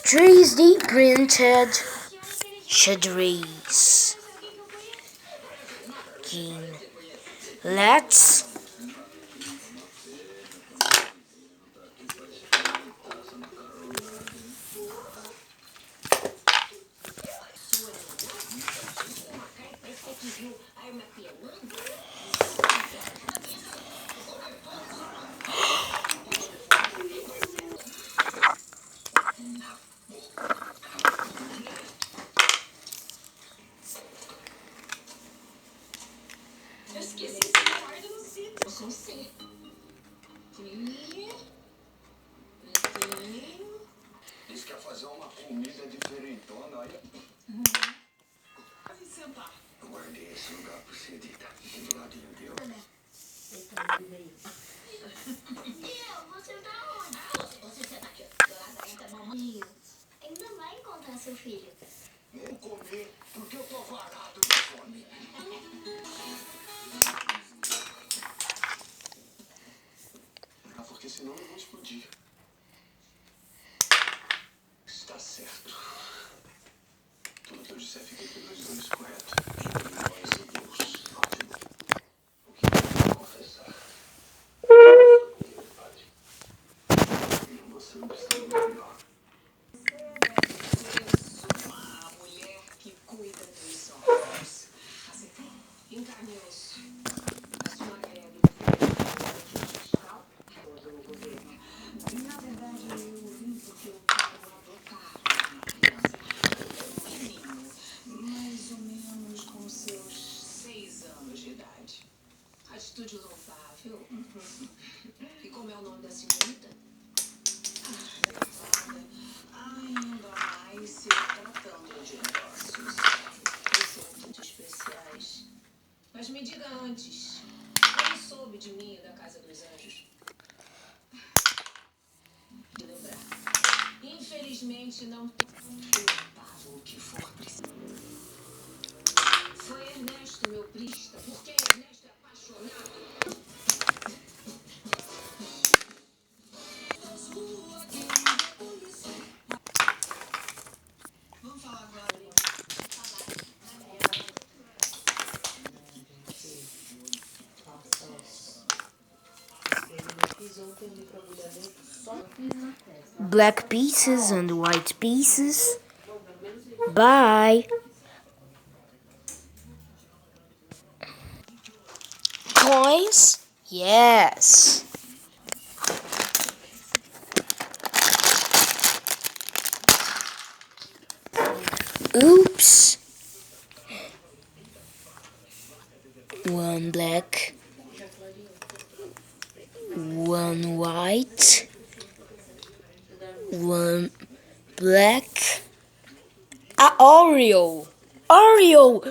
3D printed xadrez game. Let's Isso quer fazer uma comida diferentona, olha. Eu guardei esse lugar pra você, Dita. Aqui do ladinho deu. Você tá onde? Você senta aqui, do lado da mamãe. Ainda vai encontrar seu filho. Nem comer, porque eu tô varado de fome. Ah, porque senão eu vou explodir. Está certo. Tudo que eu disser fica pelos olhos corretos. Nós e Deus. Ótimo. O que eu vou confessar? Padre. Você não precisa me melhor. A mulher que cuida dos órgãos. Aceitei. Encaminhou-se. A sua é do fiscal do governo. Na verdade, eu vim porque eu quero adotar uma criança. Menino, mais ou menos com seus 6 anos de idade. Atitude louvável. E como é o nome da senhorita? Ainda mais se tratando de negócios. Eles são muito especiais. Mas me diga antes, como soube de mim e da Casa dos Anjos? De lembrar. Infelizmente não pago o que for preciso. Foi Ernesto, meu prista, porque Ernesto é apaixonado. Vamos falar agora. black pieces and white pieces. Bye. Coins? Yes. Oops. One black, one white, one black. Oreo! Oreo!